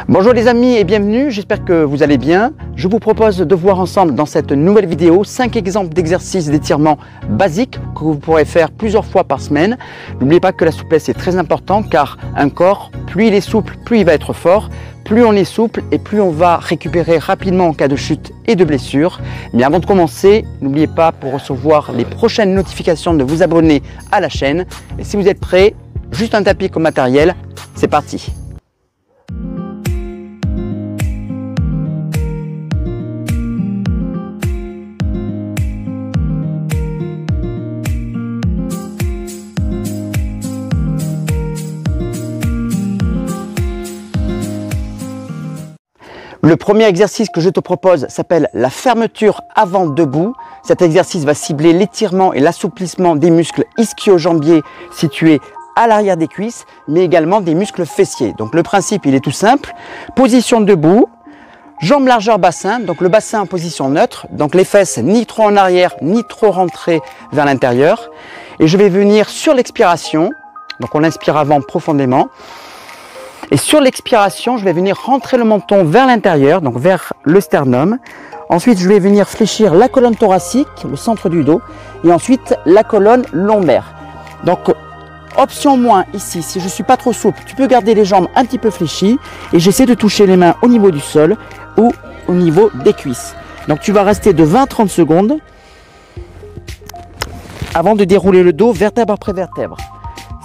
Bonjour les amis et bienvenue, j'espère que vous allez bien. Je vous propose de voir ensemble dans cette nouvelle vidéo 5 exemples d'exercices d'étirement basiques que vous pourrez faire plusieurs fois par semaine. N'oubliez pas que la souplesse est très importante car un corps, plus il est souple, plus il va être fort. Plus on est souple et plus on va récupérer rapidement en cas de chute et de blessure. Mais avant de commencer, n'oubliez pas pour recevoir les prochaines notifications de vous abonner à la chaîne. Et si vous êtes prêts, juste un tapis comme matériel, c'est parti. Le premier exercice que je te propose s'appelle la fermeture avant debout. Cet exercice va cibler l'étirement et l'assouplissement des muscles ischio-jambiers situés à l'arrière des cuisses, mais également des muscles fessiers. Donc le principe, il est tout simple. Position debout, jambes largeur bassin, donc le bassin en position neutre, donc les fesses ni trop en arrière, ni trop rentrées vers l'intérieur. Et je vais venir sur l'expiration, donc on inspire avant profondément. Et sur l'expiration, je vais venir rentrer le menton vers l'intérieur, donc vers le sternum. Ensuite, je vais venir fléchir la colonne thoracique, le centre du dos, et ensuite la colonne lombaire. Donc, option moins ici, si je ne suis pas trop souple, tu peux garder les jambes un petit peu fléchies et j'essaie de toucher les mains au niveau du sol ou au niveau des cuisses. Donc, tu vas rester de 20 à 30 secondes avant de dérouler le dos vertèbre après vertèbre.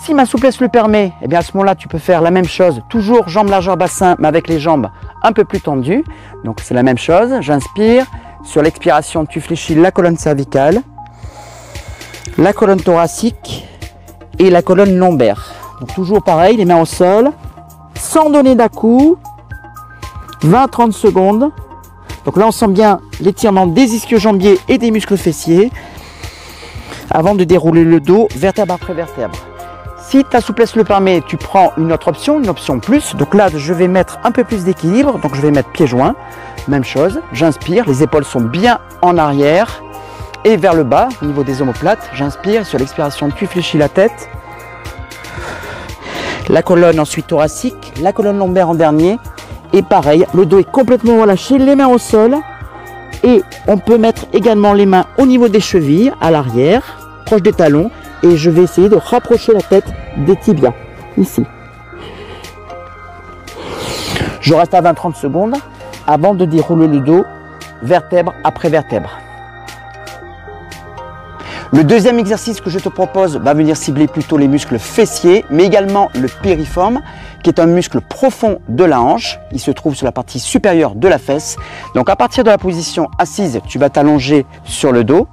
Si ma souplesse le permet, eh bien à ce moment-là, tu peux faire la même chose, toujours jambes largeur bassin, mais avec les jambes un peu plus tendues. Donc c'est la même chose, j'inspire. Sur l'expiration, tu fléchis la colonne cervicale, la colonne thoracique et la colonne lombaire. Donc toujours pareil, les mains au sol, sans donner d'à-coup, 20-30 secondes. Donc là, on sent bien l'étirement des ischio-jambiers et des muscles fessiers avant de dérouler le dos vertèbre après vertèbre. Si ta souplesse le permet, tu prends une autre option, une option plus. Donc là, je vais mettre un peu plus d'équilibre. Donc je vais mettre pieds joints. Même chose, j'inspire, les épaules sont bien en arrière et vers le bas, au niveau des omoplates. J'inspire, sur l'expiration, tu fléchis la tête. La colonne ensuite thoracique, la colonne lombaire en dernier. Et pareil, le dos est complètement relâché, les mains au sol. Et on peut mettre également les mains au niveau des chevilles, à l'arrière, proche des talons. Et je vais essayer de rapprocher la tête des tibias, ici. Je reste à 20-30 secondes avant de dérouler le dos, vertèbre après vertèbre. Le deuxième exercice que je te propose va venir cibler plutôt les muscles fessiers, mais également le piriforme, qui est un muscle profond de la hanche. Il se trouve sur la partie supérieure de la fesse. Donc à partir de la position assise, tu vas t'allonger sur le dos.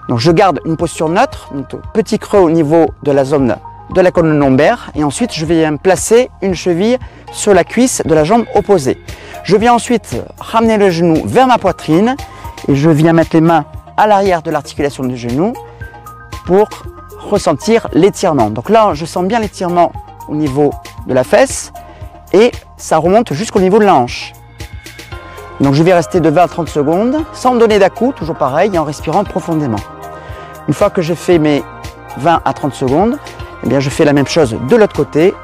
Donc je garde une posture neutre, donc petit creux au niveau de la zone de la colonne lombaire et ensuite je viens placer une cheville sur la cuisse de la jambe opposée. Je viens ensuite ramener le genou vers ma poitrine et je viens mettre les mains à l'arrière de l'articulation du genou pour ressentir l'étirement. Donc là je sens bien l'étirement au niveau de la fesse et ça remonte jusqu'au niveau de la hanche. Donc je vais rester de 20 à 30 secondes sans donner d'à-coup, toujours pareil, et en respirant profondément. Une fois que j'ai fait mes 20 à 30 secondes, eh bien je fais la même chose de l'autre côté.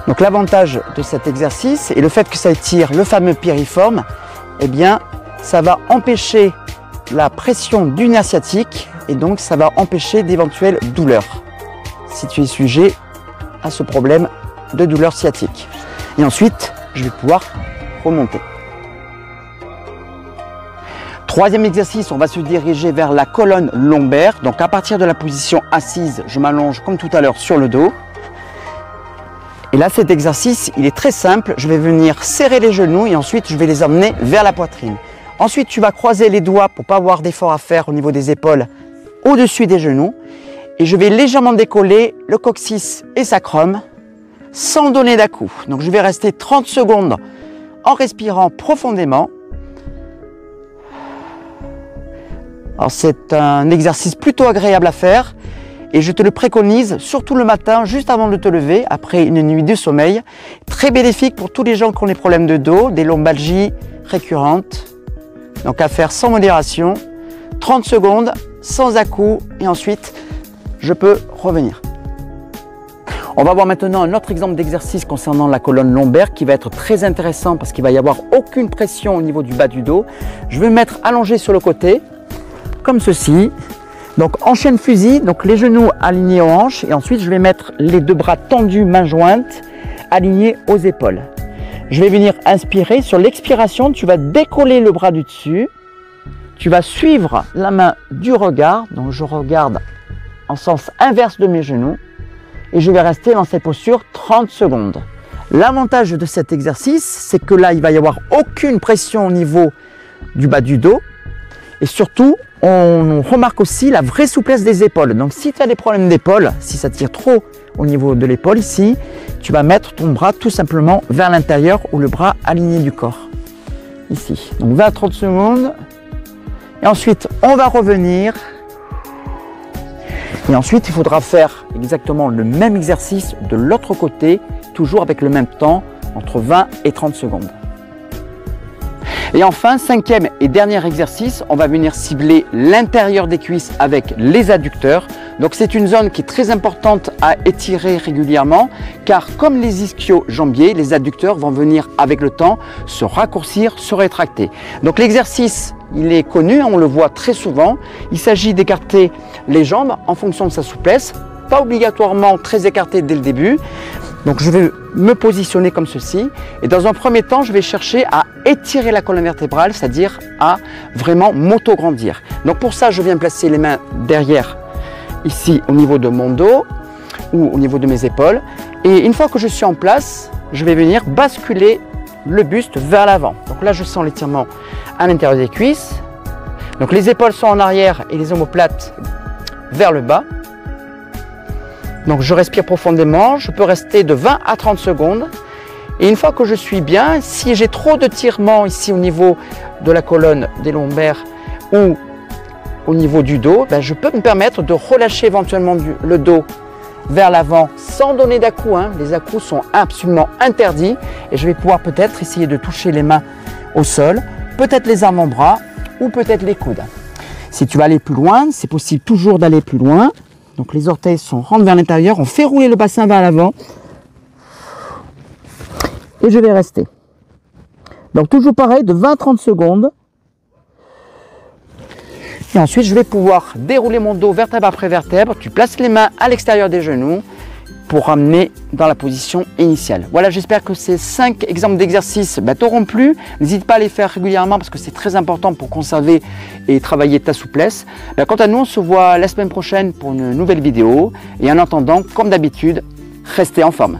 Donc l'avantage de cet exercice et le fait que ça étire le fameux piriforme, eh bien ça va empêcher la pression du nerf sciatique et donc ça va empêcher d'éventuelles douleurs si tu es sujet à ce problème de douleur sciatique. Et ensuite, je vais pouvoir remonter. Troisième exercice, on va se diriger vers la colonne lombaire. Donc à partir de la position assise, je m'allonge comme tout à l'heure sur le dos. Et là, cet exercice, il est très simple. Je vais venir serrer les genoux et ensuite, je vais les emmener vers la poitrine. Ensuite, tu vas croiser les doigts pour ne pas avoir d'effort à faire au niveau des épaules au-dessus des genoux. Et je vais légèrement décoller le coccyx et sacrum sans donner d'à-coup. Donc je vais rester 30 secondes en respirant profondément. Alors c'est un exercice plutôt agréable à faire et je te le préconise surtout le matin juste avant de te lever après une nuit de sommeil. Très bénéfique pour tous les gens qui ont des problèmes de dos, des lombalgies récurrentes. Donc à faire sans modération, 30 secondes sans à-coup et ensuite je peux revenir. On va voir maintenant un autre exemple d'exercice concernant la colonne lombaire qui va être très intéressant parce qu'il va y avoir aucune pression au niveau du bas du dos. Je vais me mettre allongé sur le côté, comme ceci. Donc en chaîne fusil, donc les genoux alignés aux hanches et ensuite je vais mettre les deux bras tendus, mains jointes, alignés aux épaules. Je vais venir inspirer. Sur l'expiration, tu vas décoller le bras du dessus. Tu vas suivre la main du regard. Donc je regarde en sens inverse de mes genoux. Et je vais rester dans cette posture 30 secondes. L'avantage de cet exercice, c'est que là, il va y avoir aucune pression au niveau du bas du dos. Et surtout, on remarque aussi la vraie souplesse des épaules. Donc si tu as des problèmes d'épaule, si ça tire trop au niveau de l'épaule ici, tu vas mettre ton bras tout simplement vers l'intérieur ou le bras aligné du corps. Ici. Donc 20 à 30 secondes. Et ensuite, on va revenir. Et ensuite, il faudra faire exactement le même exercice de l'autre côté, toujours avec le même temps, entre 20 et 30 secondes. Et enfin, cinquième et dernier exercice, on va venir cibler l'intérieur des cuisses avec les adducteurs. Donc c'est une zone qui est très importante à étirer régulièrement, car comme les ischio-jambiers, les adducteurs vont venir avec le temps se raccourcir, se rétracter. Donc l'exercice, il est connu, on le voit très souvent. Il s'agit d'écarter les jambes en fonction de sa souplesse, pas obligatoirement très écartées dès le début. Donc je vais me positionner comme ceci et dans un premier temps, je vais chercher à étirer la colonne vertébrale, c'est-à-dire à vraiment m'auto-grandir. Donc pour ça, je viens placer les mains derrière, ici au niveau de mon dos ou au niveau de mes épaules. Et une fois que je suis en place, je vais venir basculer le buste vers l'avant. Donc là, je sens l'étirement à l'intérieur des cuisses. Donc les épaules sont en arrière et les omoplates vers le bas. Donc je respire profondément, je peux rester de 20 à 30 secondes. Et une fois que je suis bien, si j'ai trop de tirement ici au niveau de la colonne des lombaires ou au niveau du dos, je peux me permettre de relâcher éventuellement le dos vers l'avant sans donner d'à-coups. Les à-coups sont absolument interdits. Et je vais pouvoir peut-être essayer de toucher les mains au sol, peut-être les avant-bras ou peut-être les coudes. Si tu vas aller plus loin, c'est possible toujours d'aller plus loin. Donc les orteils rentrent vers l'intérieur, on fait rouler le bassin vers l'avant. Et je vais rester. Donc toujours pareil, de 20 à 30 secondes. Et ensuite, je vais pouvoir dérouler mon dos vertèbre après vertèbre. Tu places les mains à l'extérieur des genoux pour ramener dans la position initiale. Voilà, j'espère que ces 5 exemples d'exercices t'auront plu. N'hésite pas à les faire régulièrement parce que c'est très important pour conserver et travailler ta souplesse. Quant à nous, on se voit la semaine prochaine pour une nouvelle vidéo. Et en attendant, comme d'habitude, restez en forme.